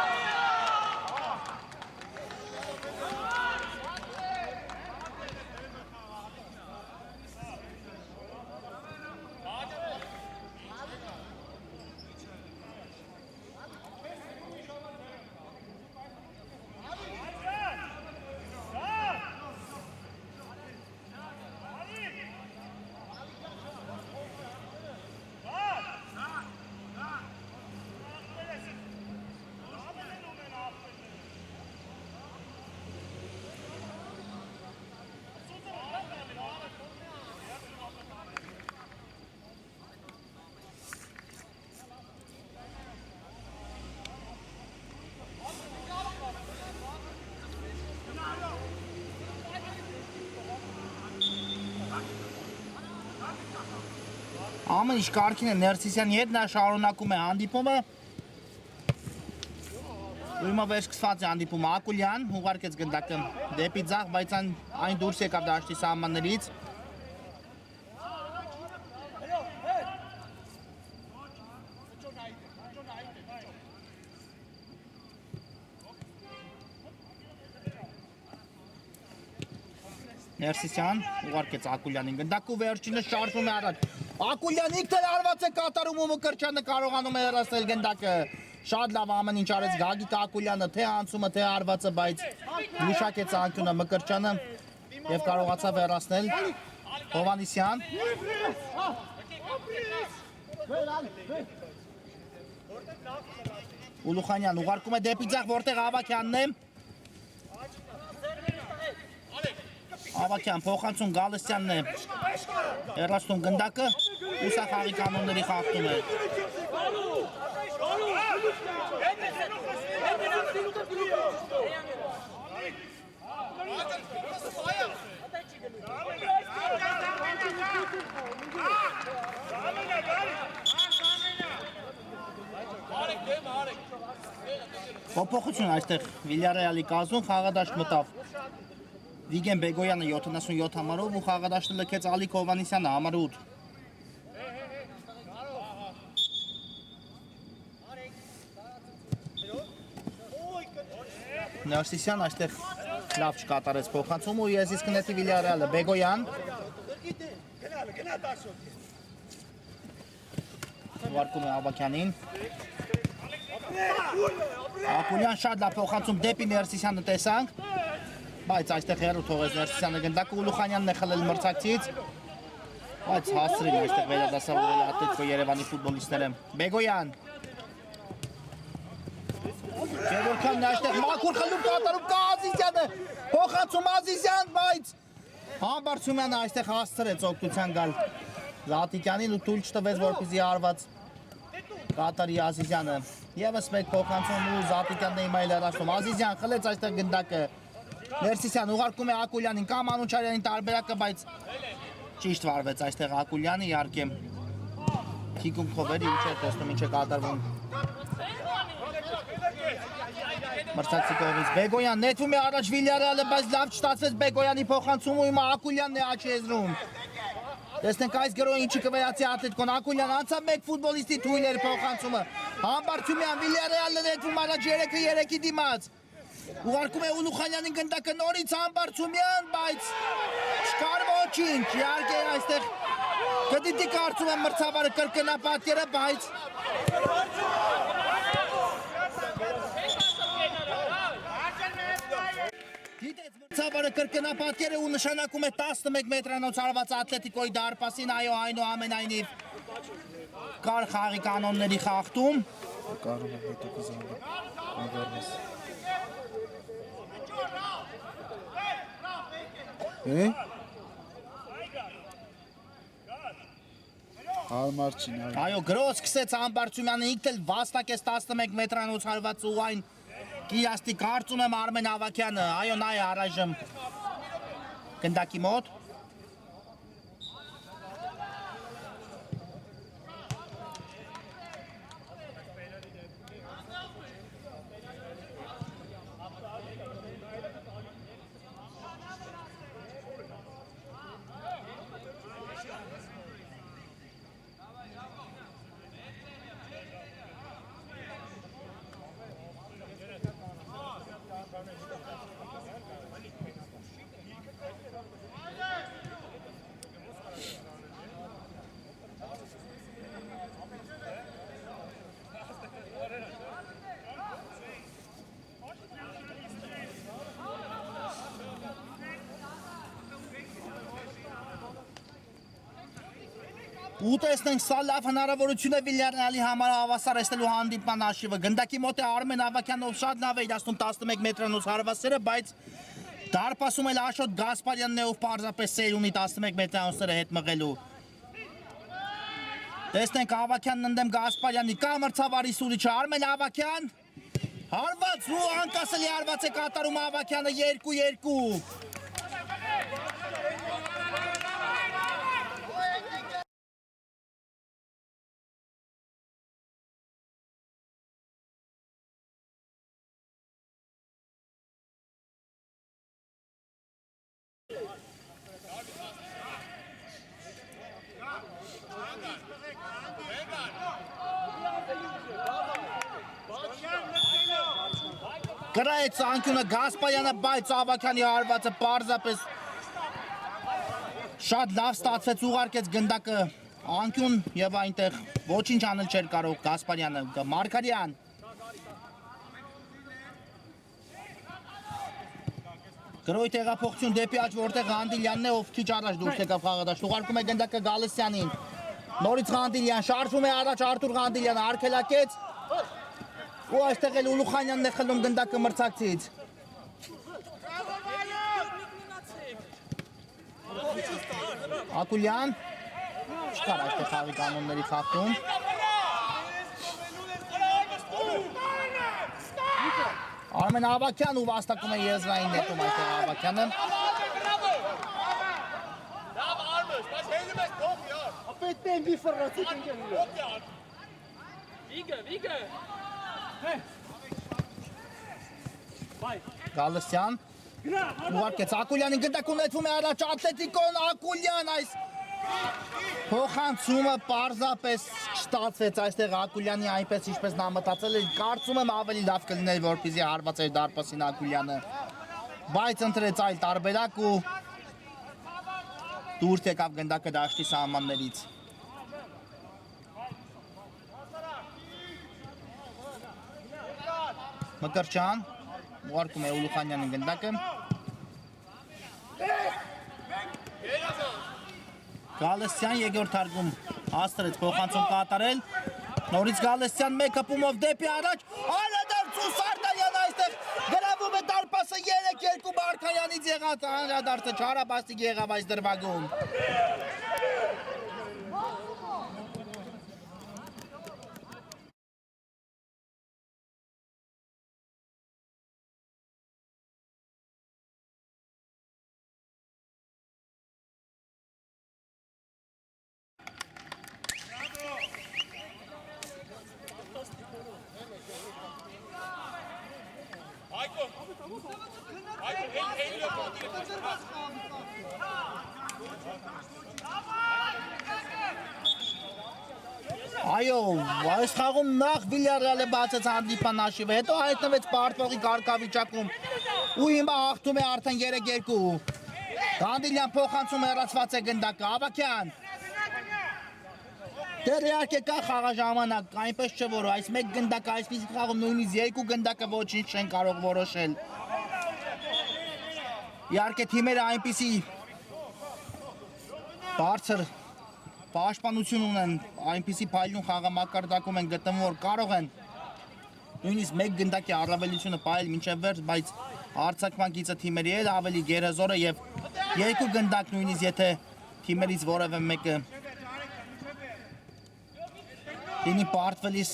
Ամեն ինչ կարգին է Ներսիսյանի հետ, նա շարունակում է հանդիպումը։ Ուրեմն վերսկսված է հանդիպումը, Ակուլյան ուղարկեց գնդակը դեպի ձախ, բայց այն դուրս եկավ դաշտի սահմաններից։ Ներսիսյան ուղարկեց Ակուլյանին գնդակը, վերջինը շարժվում է առաջ։ Ակուլյան ինքն արված է կատարում ու Մկրտչյանը կարողանում է հեռացնել գնդակը։ Շատ լավ ամեն ինչ արեց Գագիկ Ակուլյանը, թե անցումը, թե արվածը, բայց գուշակեց անկյունը Մկրտչյանը եւ կարողացավ հեռացնել։ Հովանեսյան Ուլուխանյան ուղարկում է դեպի ձախ, որտեղ Ավակյանն է։ Ավակյան փոխանցում Գալստյանն է հեռացնում գնդակը, ուսա խաղի կանոնների խախտում է։ Փոփոխություն այստեղ Վիլյարեալի կազմում, խաղադաշտ մտավ Վիգեն Բեգոյանը 77 համարով ու խաղադաշտը լքեց Ալիկ Հովանեսյանը համարը 8։ Ներսիսյան այստեղ լավ չկատարեց փոխանցում ու ես իսկ նետի Վիլյարեալը Բեգոյան ուղարկում է Ավակյանին։ Ակուլյան շատ լավ փոխանցում դեպի Ներսիսյանը տեսանք, բայց այստեղ հեռու թողեց Ներսիսյանը գնդակը, Ուլուխանյանն է խլել մրցակցից, բայց հասցրին այստեղ վերադասավորել Ատլետիկո Երևանի ֆուտբոլիստները։ Բեգոյան Գևորգյանն այստեղ մաքուր խլում կատարում կա Ազիզյանը, փոխանցում Ազիզյան, բայց Համբարձումյանը այստեղ հասցրեց օգնության գալ Զատիկյանին ու թույլ չտվեց, որպեսզի արված կատարի Ազիզյանը։ Եվս մեկ փոխանցում ու Զատիկյանն է հիմա հեռացնում։ Ազիզյան խլեց այստեղ գնդակը։ Ներսիսյան ուղարկում է Ակուլյանին կամ Անուչարյանին տարբերակը, բայց ճիշտ վարվեց այստեղ Ակուլյանը, իհարկե թիկունքով էր, ինչ է տեսնում, ինչ է կատարվում մրցակցի կողմից։ Բեգոյան նետվում է առաջ Վիլյարեալը, բայց լավ չստացվեց Բեգոյանի փոխանցումը ու հիմա Ակուլյանն է աչի եզրում։ Տեսնենք այս գրոհը ինչի կվերացի Ատլետիկոն։ Ակուլյան անցավ մեկ ֆուտբոլիստի թույլ էր փոխանցումը։ Համբարձումյան Վիլյարեալը նետվում առաջ 3-3-ի դիմաց։ Ուղարկում է Ուլուխանյանին գնդակը նորից Համբարձումյան, բայց չկար ոչինչ։ Իհարկե այստեղ գդիտի կարծում եմ մրցավարը կրկնապատկերը, բայց Գիտեց մրցավարը կրկնապատկերը ու նշանակում է 11 մետրանոց արված Ատլետիկոյի դարպասին, այո, այնուամենայնիվ կար խաղի կանոնների խախտում։ Կարող է հետո կզանգի, անգարվես։ Հարմար չի նա։ Այո, գրոց սկսեց Համբարձումյանը ինքն էլ վաստակեց 11 մետրանոց հարված ու այն կիաստի կարծում եմ Արմեն Ավակյանը, այո նա է առայժմ գնդակի մոտ։ Ու տեսնենք սա լավ հնարավորություն է Վիլյարնյալի համար հավասար էստելու հանդիպման հաշիվը։ Գնդակի մոտ է Արմեն Ավակյանով շատ լավ է իրացնում 11 մետրանոց հարվածերը, բայց դարպասում էլ Աշոտ Գասպարյանն է, ով պարզապես սեր ունի 11 մետրանոցները հետ մղելու։ Տեսնենք Ավակյանն ընդդեմ Գասպարյանի, կա մրցավարի սուրիչը, Արմեն Ավակյան, հարված ու անկասելի հարված է կատարում Ավակյանը 2-2։ Գրայեց անկյունը Գասպարյանը, բայց Ավակյանի հարվածը պարզապես շատ լավ ստացվեց, ուղարկեց գնդակը անկյուն և այնտեղ ոչինչ անել չէր կարող Գասպարյանը։ Մարգարյան գրոյ տեղափոխություն դեպի աջ, որտեղ Ղանդիլյանն է, ով քիչ առաջ դուրս եկավ խաղադաշտ, ուղարկում է գնդակը Գալստյանին, նորից Ղանդիլյան, շարժվում է առաջ Արթուր Ղանդիլյանը, արգելակեց ու այստեղ էլ Ուլուխանյանն է խլում գնդակը մրցակցից։ Ակուլյան, չկար այստեղ խաղի կանոնների խախտում։ Արմեն Ավակյան ու վաստակում է եզրային նետում այստեղ Ավակյանը։ Գալստյան ուղարկեց Ակուլյանին, գնդակ ունեցվում է առաջ Ատլետիկոն, Ակուլյան այս փոխանցումը պարզապես չստացվեց այստեղ Ակուլյանի այնպես ինչպես նա մտածել էր, կարծում եմ ավելի լավ կլիներ որպեսզի հարվածեր դարպասին Ակուլյանը, բայց ընտրեց այլ տարբերակ ու դուրս եկավ գնդակը դաշտի սահմաններից։ Մկրչյան ուղարկում է Ուլուխանյանին գնդակը։ Գալստյան երկրորդ հարգում հաստրեց փոխանցում կատարել։ Նորից Գալստյան մեկ հպումով դեպի առաջ, անդրադարձ ու Սարդարյան այստեղ գրավում է դարպասը 3-2 Մարգարյանից եղած անդրադարձը չարաբաստիկ եղավ այս դրվագում։ Այո, այս խաղում նախ Վիլյարյալը բացեց հանդիպան հաշիվը, հետո հայտնվեց պարտվողի կարգավիճակում ու հիմա հաղթում է արդեն 3-2։ Ղանդիլյան փոխանցում հեռացված է գնդակը, Ավակյան։ Դեռ իհարկե կա խաղաժամանակ, այնպես չէ որ այս մեկ գնդակը այսպիսի խաղում նույնիսկ երկու գնդակը ոչինչ չեն կարող որոշել։ Իհարկե թիմերը այնպիսի բարձր պաշտպանություն ունեն, այնպիսի փայլուն խաղամակարդակում են գտնվում, որ կարող են նույնիսկ մեկ գնդակի առավելությունը պահել մինչև վերջ, բայց արձակման գիծը թիմերի էլ ավելի գերազոր է եւ երկու գնդակ նույնիսկ եթե թիմերից որևէ մեկը Լինի պարտվելիս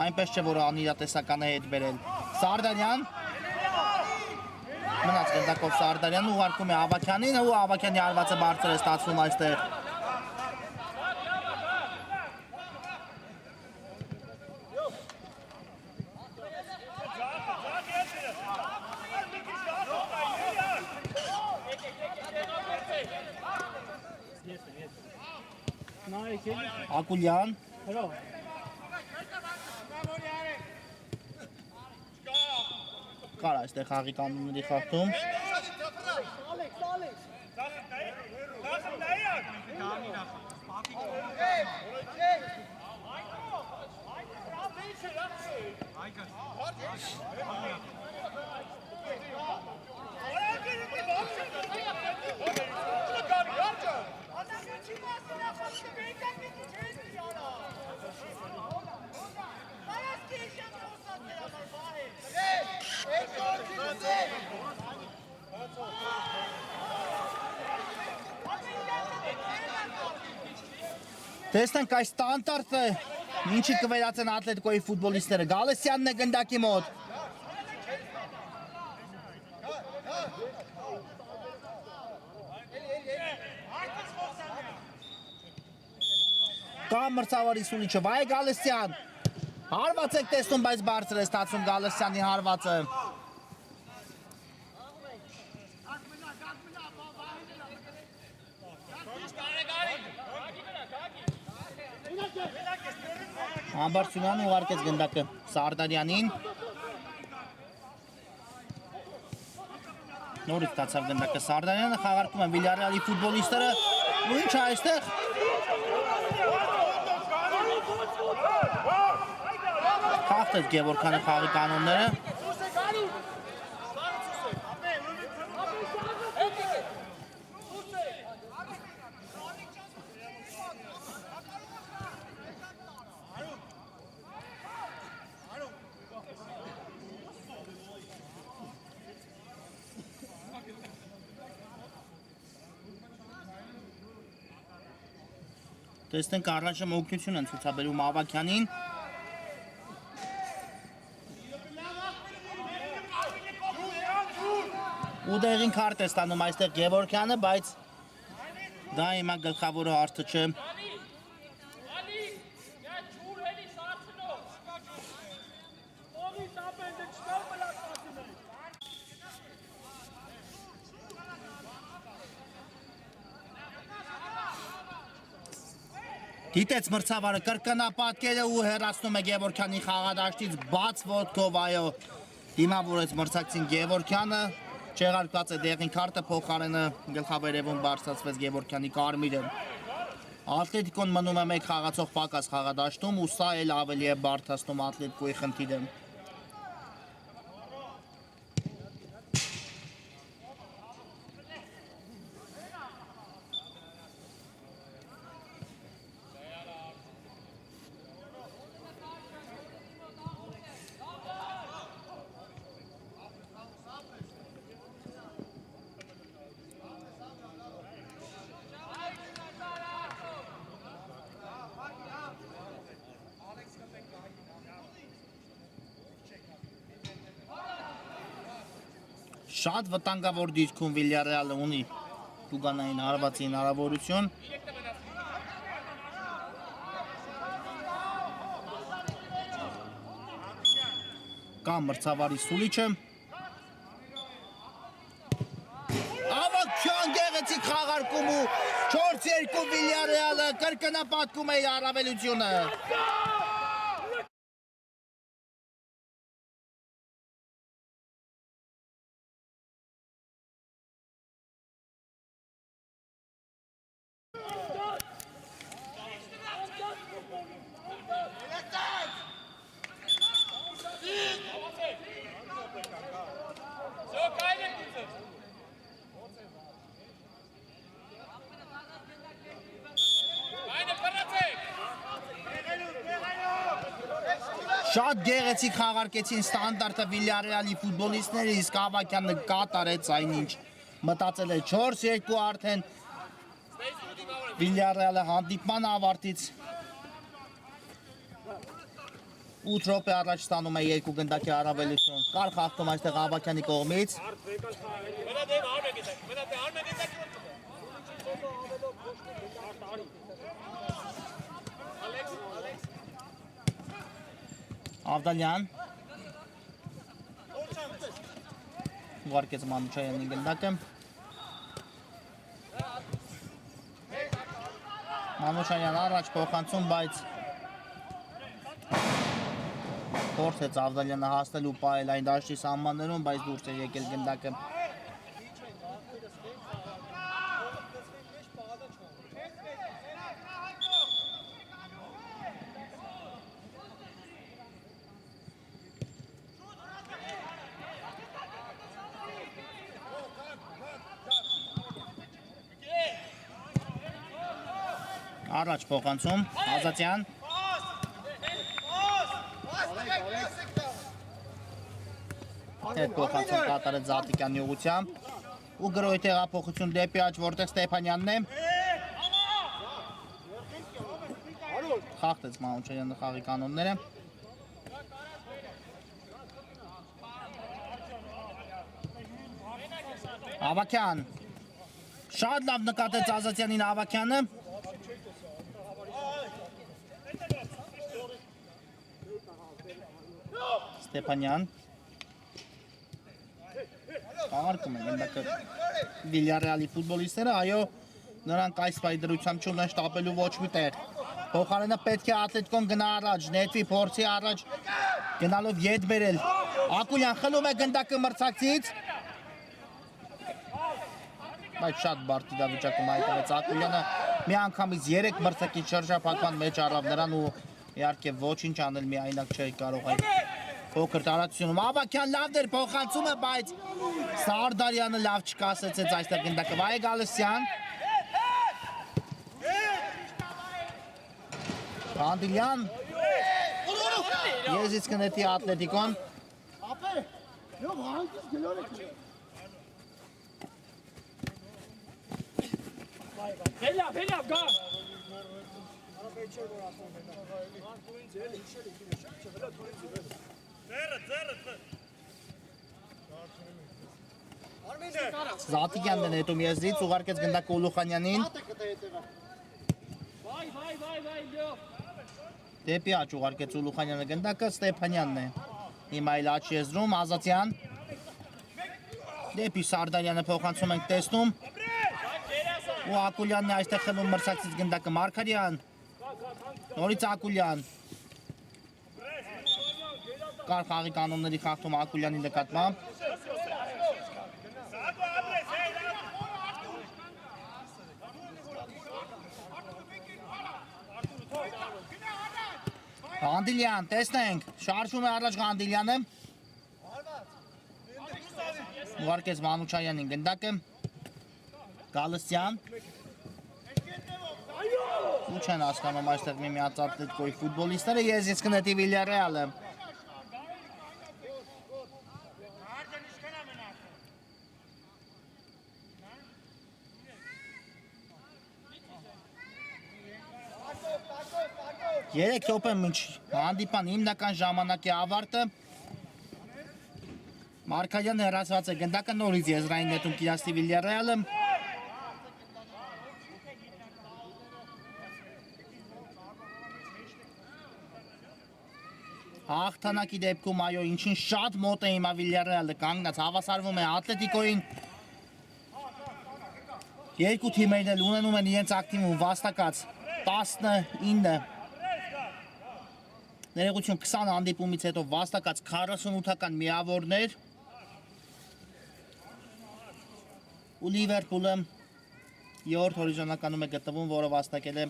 այնպես չէ, որ անիրատեսական է հետ բերել։ Սարդարյան մնաց գնդակով Սարդարյանը ուղարկում է Ավակյանին ու Ավակյանի արվածը բարձր է ստացվում այստեղ։ Ակուլյան կար այստեղ խաղի կանոնների խախտում։ Տեսնենք այս ստանդարտը ինչի կվերածեն Ատլետիկոյի ֆուտբոլիստները։ Գալստյանն է գնդակի մոտ։ Կամ մրցավարի Սուլիչը, վայ Գալստյան։ Հարված եք տեսնում, բայց բարձր է ստացում Գալստյանի հարվածը։ Ամբարձյանը ուղարկեց գնդակը Սարդարյանին։ Նորից ստացավ գնդակը Սարդարյանը, խաղարկում են Վիլյարեալի ֆուտբոլիստները։ Ու ինչ է այստեղ։ Խախտեց Գևորգյանը խաղի կանոնները։ Տեսնենք առաջը մոգնություն են ցուցաբերում Ավակյանին։ Ու դեղին քարտ է ստանում այստեղ Գևորգյանը, բայց դա հիմա գլխավոր հարցը չէ։ Դիտեց մրցավարը կրկնապատկերը ու հեռացնում է Գևորգյանի խաղադաշտից բաց ոտքով, այո, դիմավորեց մրցակցին Գևորգյանը, չեղարկված է դեղին քարտը, փոխարենը գլխավերևում բարձրացվեց Գևորգյանի կարմիրը։ Ատլետիկոն մնում է մեկ խաղացող պակաս խաղադաշտում ու սա էլ ավելի է բարդացնում Ատլետիկոյի խնդիրը։ Շատ վտանգավոր դիրքում Վիլյարեալը ունի տուգանային հարվածի հնարավորություն։ Կամ մրցավարի Սուլիչը։ Ավակյան գեղեցիկ խաղարկում ու 4-2 Վիլյարեալը կրկնապատկում է իր առավելությունը։ Շատ գեղեցիկ խաղարկեցին ստանդարտը Վիլյարեալի ֆուտբոլիստները, իսկ Ավակյանը կատարեց այնինչ մտածել է 4-2 արդեն Վիլյարեալը հանդիպման ավարտից 8 րոպե առաջ ստանում է երկու գնդակի առավելություն։ Կար խախտում այստեղ Ավակյանի կողմից։ Ավդալյան ուղարկեց Մանուչյանի գնդակը։ Մանուչյան առաջ փոխանցում, բայց փորձեց Ավդալյանը հասնել ու պահել այն դաշտի սահմաններում, բայց դուրս է եկել գնդակը։ Առաջ փոխանցում, Ազատյան։ Հետ փոխանցում կատարեց Զատիկյանի ուղղությամբ ու գրոհի տեղափոխություն դեպի աջ, որտեղ Ստեփանյանն է։ Խախտեց Մանուչյանը խաղի կանոնները։ Ավակյան շատ լավ նկատեց Ազատյանին Ավակյանը։ Ստեփանյան արկում են գնդակը Վիլյարեալի ֆուտբոլիստները, այո, նրանք այս պայդրությամբ չունեն շտապելու ոչ մի տեղ։ Փոխարենը պետք է Ատլետիկոն գնա առաջ, նետվի, փորձի առաջ գնալով ետ բերել։ Ակուլյան խլում է գնդակը մրցակցից, բայց շատ բարդ իրավիճակում հայտնվեց Ակուլյանը, միանգամից 3 մրցակից շրջափակման մեջ առավ նրան ու իհարկե ոչինչ անել միայնակ չէի կարող այդ փոքր տարածությունում։ Ավակյան լավ դեր փոխանցում է, բայց Սարդարյանը լավ չկասեցեց այստեղ գնդակը։ Վայե Գալստյան։ Անդիլյան։ Եզից կնետի Ատլետիկոն։ Փելյա, գա։ Զատիկյանն է նետում եզրից, ուղարկեց գնդակը Ուլուխանյանին։ Դեպի աջ ուղարկեց Ուլուխանյանը գնդակը, Ստեփանյանն է։ Հիմա այլ աջ եզրում, Ազատյան։ Դեպի Սարդարյանը փոխանցում ենք տեսնում։ Ու Ակուլյանն է այստեղ խլում մրցակցից գնդակը, Մարգարյան։ Նորից Ակուլյան։ Կար խաղի կանոնների խախտում Ակուլյանի նկատմամբ։ Ղանդիլյան, տեսնենք, շարժում է առաջ Ղանդիլյանը։ Ուղարկեց Մանուչյանին գնդակը։ Գալստյան։ Ու չեն հասկանում այստեղ միմյանց Ատլետիկոյի ֆուտբոլիստները, եզից կնետի Վիլյարեալը։ Երեք րոպե մինչ հանդիպան հիմնական ժամանակի ավարտը։ Մարգարյանը հեռացված է գնդակը, նորից եզրային նետում կիրասի Վիլյարեալը։ Հաղթանակի դեպքում այո, ինչին շատ մոտ է հիմա Վիլյարեալը կանգնած, հավասարվում է Ատլետիկոյին։ Երկու թիմերն էլ ունենում են իրենց ակտիվում վաստակած 19 ներողություն 20 հանդիպումից հետո վաստակած 48-ական միավորներ ու Լիվերպուլը 7-րդ հորիզոնականում է գտնվում, որը վաստակել է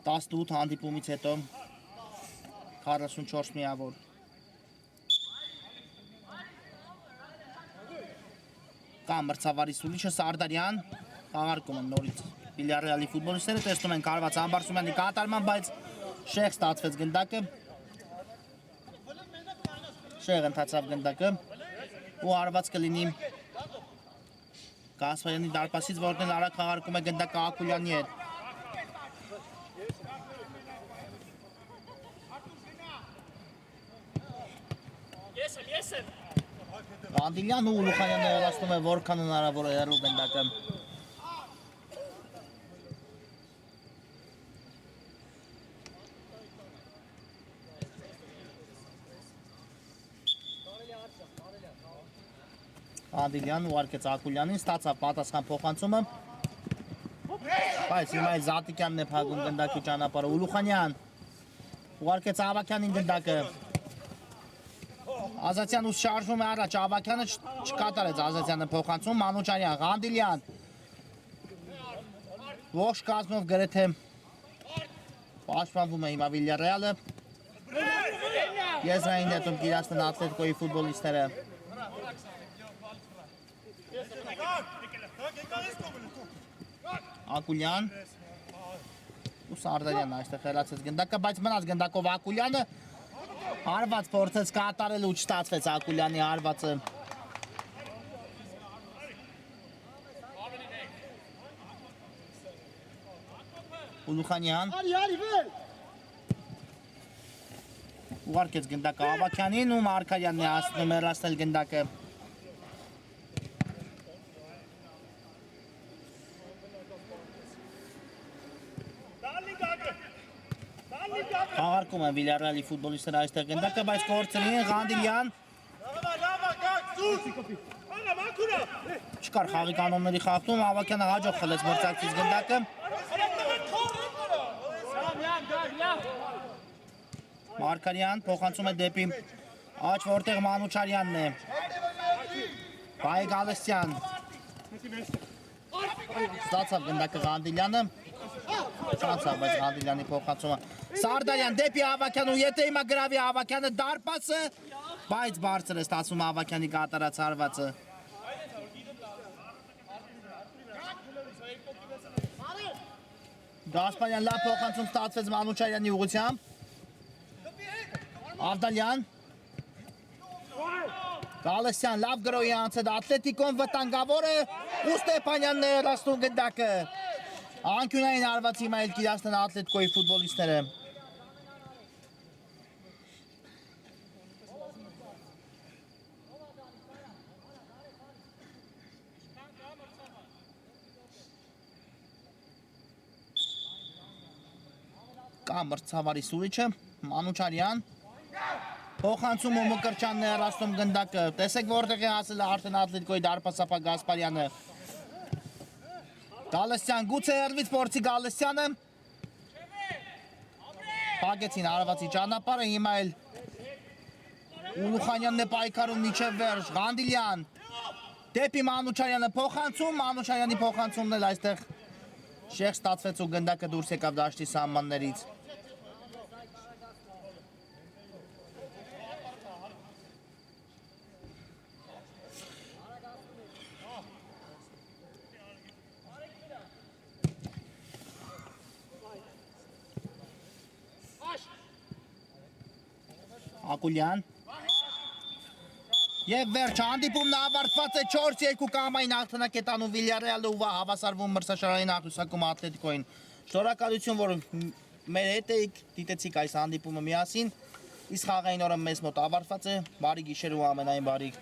18 հանդիպումից հետո 44 միավոր։ Կա մրցավարի սուլիչը Սարդարյան, խաղարկում են նորից Վիլյարեալի ֆուտբոլիստները, տեսնում են Կարված Ամբարսումյանի կատարման, բայց շեղ ստացվեց գնդակը։ Շեղ ընթացավ գնդակը ու հարված կլինի Կասպարյանի դարպասից, որտեղ արագ խաղարկում է գնդակը Ակուլյանի հետ։ Անդիլյան ու Ուլուխանյանը հեռացնում է որքան հնարավոր է հեռու գնդակը։ Անդիլյան ուղարկեց Ակուլյանին, ստացավ պատասխան փոխանցումը։ Բայց հիմա էլ Զատիկյանն է փակում գնդակի ճանապարհը։ Ուլուխանյան ուղարկեց Ավակյանին գնդակը։ Ազատյան ուսը շարժվում է առաջ, Ավակյանը չկատարեց Ազատյանը փոխանցում, Մանուչարյան, Ղանդիլյան։ Ողջ կազմով գրեթե պաշտպանվում է հիմա Վիլյարեալը։ Եզրային դեպքում կիրացնեն Ատլետիկոյի ֆուտբոլիստները։ Ակուլյան ու Սարդարյանն այստեղ հեռացեց գնդակը, բայց մնաց գնդակով Ակուլյանը հարված փորձեց կատարել ու չստացվեց Ակուլյանի հարվածը։ Ուլուխանյան ուղարկեց գնդակը Ավակյանին ու Մարկարյանն է հասնում հեռացնել գնդակը։ Խաղարկում են Վիլյարեալի ֆուտբոլիստները այստեղ գնդակը, բայց կորցրին են Ղանդիլյան։ Չկար խաղի կանոնների խախտում, Ավակյանը հաջող խլեց մրցակցից գնդակը։ Մարկարյան փոխանցում է դեպի աջ, որտեղ Մանուչարյանն է։ Բայ Գալստյան։ Ստացավ գնդակը Ղանդիլյանը։ Չանցավ, բայց Ղանդիլյանի փոխանցումը։ Սարդարյան դեպի Ավակյան ու եթե հիմա գրավի Ավակյանը դարպասը, բայց բարձր է ստացվում Ավակյանի կատարած հարվածը։ Գասպարյան լավ փոխանցում ստացվեց Մանուչարյանի ուղղությամբ։ Ավդալյան։ Գալստյան լավ գրոյի անցել Ատլետիկոն վտանգավոր է ու Ստեփանյանն է հեռացնում գնդակը։ Անկյունային հարված հիմա էլ կիրացնեն Ատլետիկոյի ֆուտբոլիստները։ Կա մրցավարի սուրիչը, Մանուչարյան, փոխանցում ու Մկրտչյանն է հեռացնում գնդակը, տեսեք որտեղ է հասել արդեն Ատլետիկոյի դարպասապա Գասպարյանը։ Գալստյան գուցե հեռվից փորձի Գալստյանը։ Փակեցին հարվածի ճանապարհը, հիմա էլ Ուլուխանյանն է պայքարում միջև վերջ, Ղանդիլյան, դեպի Մանուչարյանը փոխանցում, Մանուչարյանի փոխանցումն էլ այստեղ շեղ ստացվեց ու գնդակը դուրս եկավ դաշտի սահմաններից։ Ակուլյան Եվ վերջ հանդիպումն ավարտված է 4-2 կամային հաղթանակետան ու Վիլյարեալը ու հավասարվում մրցաշարային աղյուսակում Ատլետիկոյին։ Շնորհակալություն, որ մեր հետ եք, դիտեցիք այս հանդիպումը միասին, իսկ խաղային օրը մեզ մոտ ավարտված է, բարի գիշեր ու ամենայն բարիք։